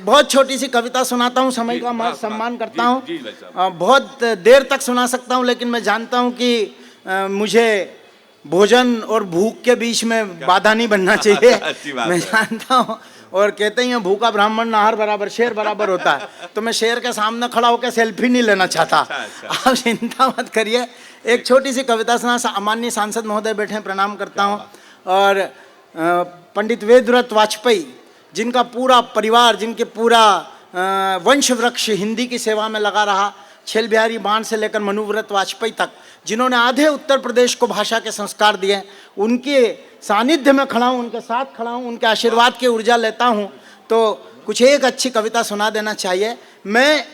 बहुत छोटी सी कविता सुनाता हूँ, समय का मैं सम्मान करता हूँ। बहुत देर तक सुना सकता हूँ, लेकिन मैं जानता हूँ कि मुझे भोजन और भूख के बीच में बाधा नहीं बनना चाहिए। मैं जानता हूँ, और कहते हैं भूखा ब्राह्मण नाहर बराबर शेर बराबर होता है, तो मैं शेर के सामने खड़ा होकर सेल्फी नहीं लेना चाहता। आप चिंता मत करिए, एक छोटी सी कविता सुना। माननीय सांसद महोदय बैठे हैं, प्रणाम करता हूँ। और पंडित वेदव्रत वाजपेयी, जिनका पूरा परिवार, जिनके पूरा वंश वृक्ष हिंदी की सेवा में लगा रहा, छेल बिहारी बाण से लेकर मनुव्रत वाजपेयी तक, जिन्होंने आधे उत्तर प्रदेश को भाषा के संस्कार दिए, उनके सानिध्य में खड़ा हूँ, उनके साथ खड़ा हूँ, उनके आशीर्वाद की ऊर्जा लेता हूँ। तो कुछ एक अच्छी कविता सुना देना चाहिए। मैं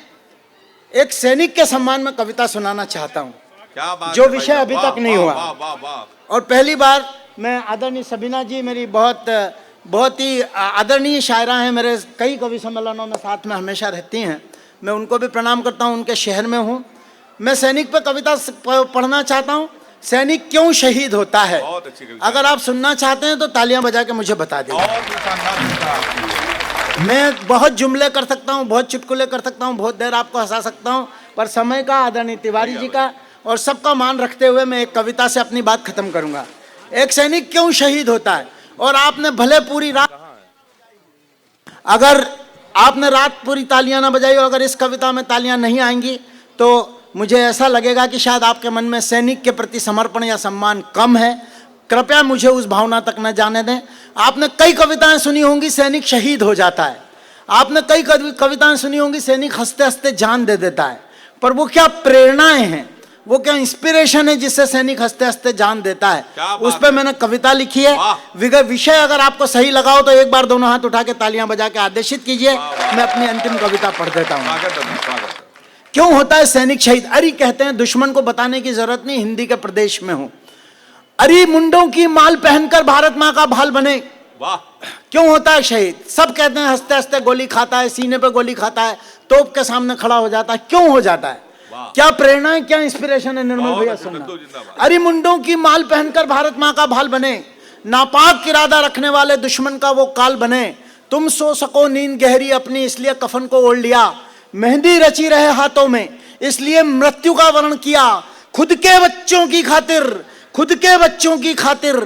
एक सैनिक के सम्मान में कविता सुनाना चाहता हूँ, जो विषय अभी तक नहीं हुआ। और पहली बार मैं आदरणीय सबीना जी, मेरी बहुत ही आदरणीय शायरा हैं, मेरे कई कवि सम्मेलनों में साथ में हमेशा रहती हैं, मैं उनको भी प्रणाम करता हूं, उनके शहर में हूं। मैं सैनिक पर कविता पढ़ना चाहता हूं, सैनिक क्यों शहीद होता है। अगर आप सुनना चाहते हैं तो तालियां बजा के मुझे बता दीजिए। मैं बहुत जुमले कर सकता हूं, बहुत चुटकुले कर सकता हूं, बहुत देर आपको हंसा सकता हूं, पर समय का, आदरणीय तिवारी जी का और सबका मान रखते हुए मैं एक कविता से अपनी बात खत्म करूंगा। एक सैनिक क्यों शहीद होता है। और आपने भले पूरी रात, अगर आपने रात पूरी तालियां ना बजाई, अगर इस कविता में तालियां नहीं आएंगी तो मुझे ऐसा लगेगा कि शायद आपके मन में सैनिक के प्रति समर्पण या सम्मान कम है। कृपया मुझे उस भावना तक न जाने दें। आपने कई कविताएं सुनी होंगी, सैनिक शहीद हो जाता है। आपने कई कविताएं सुनी होंगी, सैनिक हंसते हंसते जान दे देता है। पर वो क्या प्रेरणाएं हैं, वो क्या इंस्पिरेशन है जिससे सैनिक हंसते हंसते जान देता है, उस पर मैंने कविता लिखी है। विषय अगर आपको सही लगा हो तो एक बार दोनों हाथ उठा के तालियां बजा के आदेशित कीजिए। मैं अपनी अंतिम कविता पढ़ देता हूं। क्यों होता है सैनिक शहीद। अरे कहते हैं, दुश्मन को बताने की जरूरत नहीं, हिंदी के प्रदेश में हूं। अरे मुंडों की माल पहनकर भारत मां का भाल बने। क्यों होता है शहीद। सब कहते हैं हंसते हंसते गोली खाता है, सीने पे गोली खाता है, तोप के सामने खड़ा हो जाता है। क्यों हो जाता है, क्या प्रेरणा है, क्या इंस्पिरेशन है। निर्मल भैया सुनना। अरे मुंडों की माल पहनकर भारत मां का भाल बने, नापाक इरादा रखने वाले दुश्मन का वो काल बने। तुम सो सको नींद गहरी अपनी, इसलिए कफन को ओढ़ लिया। मेहंदी रची रहे हाथों में, इसलिए मृत्यु का वर्ण किया। खुद के बच्चों की खातिर, खुद के बच्चों की खातिर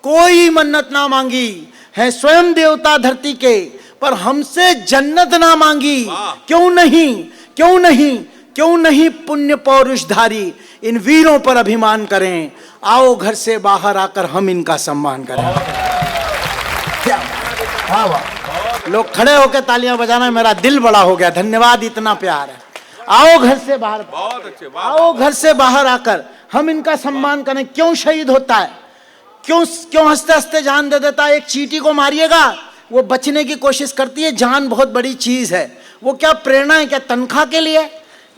कोई मन्नत ना मांगी है स्वयं देवता धरती के, पर हमसे जन्नत ना मांगी। क्यों नहीं, क्यों नहीं, क्यों नहीं पुण्य पौरुषधारी इन वीरों पर अभिमान करें। आओ घर से बाहर आकर हम इनका सम्मान करें। लोग खड़े होकर तालियां बजाना, मेरा दिल बड़ा हो गया। धन्यवाद, इतना प्यार है। आओ घर से बाहर, आओ घर से बाहर आकर हम इनका सम्मान करें। क्यों शहीद होता है, क्यों क्यों हंसते हंसते जान दे देता है। एक चींटी को मारिएगा, वो बचने की कोशिश करती है। जान बहुत बड़ी चीज है। वो क्या प्रेरणा है, क्या तनख्वाह के लिए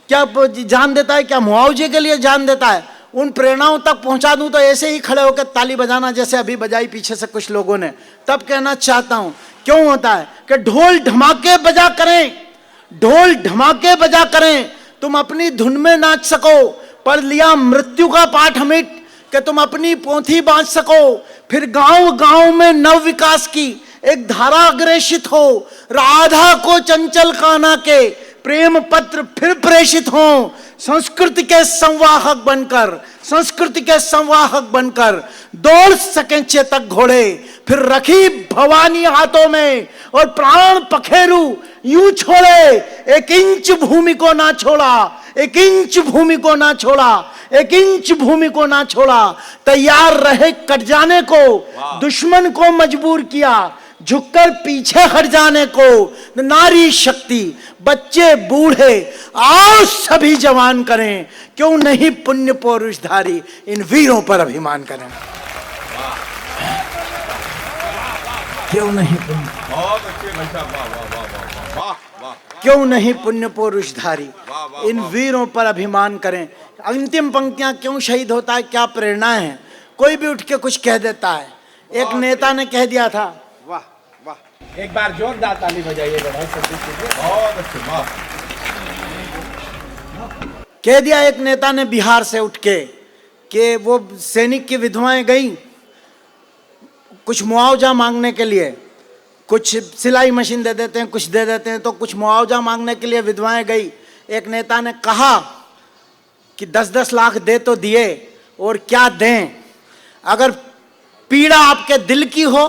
क्या जान देता है, क्या मुआवजे के लिए जान देता है। उन प्रेरणाओं तक पहुंचा दूं तो ऐसे ही खड़े होकर ताली बजाना जैसे अभी बजाई पीछे से कुछ लोगों ने। तब कहना चाहता हूं क्यों होता है कि ढोल धमाके बजा करें, ढोल धमाके बजा करें, तुम अपनी धुन में नाच सको। पढ़ लिया मृत्यु का पाठ अमिट कि तुम अपनी पोथी बांच सको। फिर गांव गांव में नव विकास की एक धारा अग्रेषित हो। राधा को चंचल कान्हा के प्रेम पत्र फिर प्रेषित हों। संस्कृति के संवाहक बनकर, संस्कृति के संवाहक बनकर दौड़ सकें चेतक घोड़े। फिर रखी भवानी हाथों में और प्राण पखेरु यूं छोड़े। एक इंच भूमि को ना छोड़ा, एक इंच भूमि को ना छोड़ा, एक इंच भूमि को ना छोड़ा। तैयार रहे कट जाने को, दुश्मन को मजबूर किया झुककर पीछे हट जाने को। नारी शक्ति, बच्चे बूढ़े, आओ सभी जवान करें। क्यों नहीं पुण्य पौरुषधारी इन वीरों पर अभिमान करें। क्यों नहीं पुण्य, क्यों नहीं पुण्य पौरुषधारी इन वीरों पर अभिमान करें। अंतिम पंक्तियां, क्यों शहीद होता है, क्या प्रेरणाएं हैं। कोई भी उठ के कुछ कह देता है। एक नेता ने कह दिया था, वाह वाह, एक बार जोरदार ताली बजाइएगा भाई। बहुत अच्छे, वाह। कह दिया एक नेता ने बिहार से उठ के कि वो सैनिक की विधवाएं गई कुछ मुआवजा मांगने के लिए, कुछ सिलाई मशीन दे देते हैं, कुछ दे देते हैं। तो कुछ मुआवजा मांगने के लिए विधवाएं गई। एक नेता ने कहा कि 10-10 लाख दे तो दिए, और क्या दें। अगर पीड़ा आपके दिल की हो,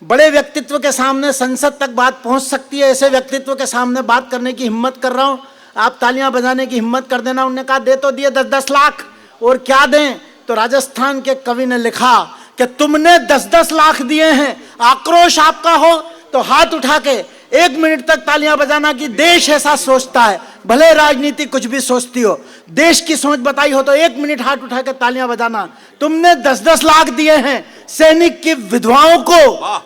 बड़े व्यक्तित्व के सामने संसद तक बात पहुंच सकती है, ऐसे व्यक्तित्व के सामने बात करने की हिम्मत कर रहा हूं, आप तालियां बजाने की हिम्मत कर देना। उन्होंने कहा दे तो दिए 10-10 लाख, और क्या दें। तो राजस्थान के कवि ने लिखा कि तुमने 10-10 लाख दिए हैं, आक्रोश आपका हो तो हाथ उठा के 1 मिनट तक तालियां बजाना कि देश ऐसा सोचता है। भले राजनीति कुछ भी सोचती हो, देश की सोच बताई हो तो 1 मिनट हाथ उठा के तालियां बजाना। तुमने 10-10 लाख दिए हैं सैनिक की विधवाओं को,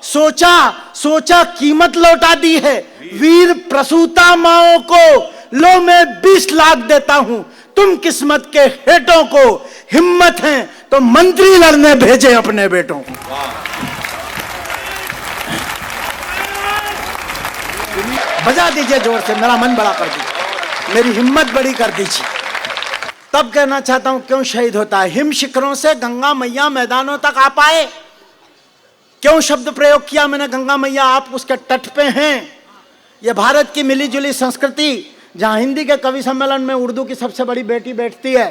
सोचा कीमत लौटा दी है। वीर प्रसूता माओं को लो मैं 20 लाख देता हूं। तुम किस्मत के हेटों को, हिम्मत है तो मंत्री लड़ने भेजे अपने बेटों को। बजा दीजिए जोर से, मेरा मन बड़ा कर दीजिए, मेरी हिम्मत बड़ी कर दीजिए। तब कहना चाहता हूं क्यों शहीद होता है। हिम शिखरों से गंगा मैया मैदानों तक आ पाए। क्यों शब्द प्रयोग किया मैंने गंगा मैया, आप उसके तट पे हैं। यह भारत की मिली जुली संस्कृति, जहां हिंदी के कवि सम्मेलन में उर्दू की सबसे बड़ी बेटी बैठती है।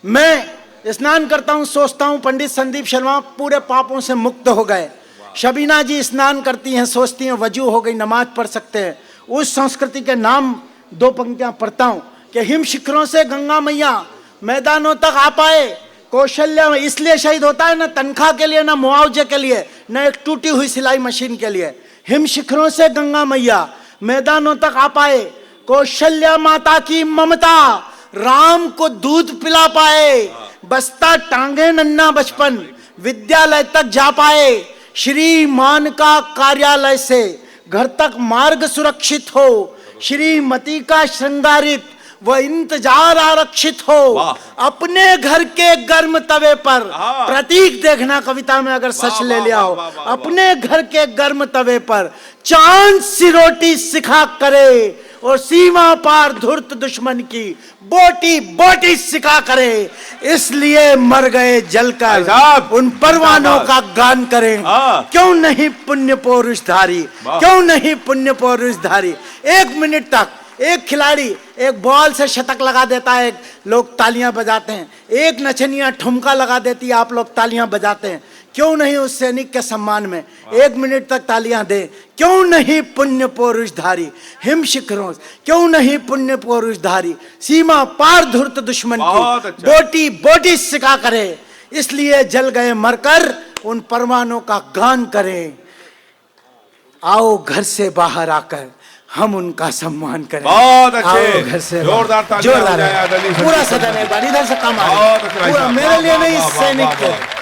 मैं स्नान करता हूं, सोचता हूं पंडित संदीप शर्मा पूरे पापों से मुक्त हो गए। शबीना जी स्नान करती हैं, सोचती हैं वजू हो गई, नमाज पढ़ सकते हैं। उस संस्कृति के नाम 2 पंक्तियां पढ़ता हूं कि हिम शिखरों से गंगा मैया मैदानों तक आ पाए। कौशल्या इसलिए शहीद होता है, ना तनख्वाह के लिए, ना मुआवजे के लिए, ना एक टूटी हुई सिलाई मशीन के लिए। हिम शिखरों से गंगा मैया मैदानों तक आ पाए। कौशल्या माता की ममता, राम को दूध पिला पाए। बस्ता टांगे नन्ना बचपन, विद्यालय तक जा पाए। श्रीमान का कार्यालय से घर तक मार्ग सुरक्षित हो। श्रीमती का श्रृंगारित व इंतजार आरक्षित हो। अपने घर के गर्म तवे पर, प्रतीक देखना कविता में अगर सच ले लिया हो, अपने घर के गर्म तवे पर चांद सी रोटी सिखा करे, और सीमा पार धुर्त दुश्मन की बोटी बोटी सिखा करे। इसलिए मर गए जलकर उन परवानों का गान करें। क्यों नहीं पुण्य पौरुषधारी, क्यों नहीं पुण्य पौरुषधारी। 1 मिनट तक एक खिलाड़ी एक बॉल से शतक लगा देता है, लोग तालियां बजाते हैं। एक नचनिया ठुमका लगा देती है, आप लोग तालियां बजाते हैं। क्यों नहीं उस सैनिक के सम्मान में 1 मिनट तक तालियां दे। क्यों नहीं पुण्य पौरुषधारी हिम शिखरों, क्यों नहीं पुण्य पौरुषधारी सीमा पार धुर्त दुश्मन की बोटी बोटी सिका करे। इसलिए जल गए मरकर उन परवानों का गान करें। आओ घर से बाहर आकर हम उनका सम्मान करें। बहुत अच्छे, घर से जोरदार पूरा सदन एक बार इधर से कम पूरा मेरे लिए नहीं, सैनिक के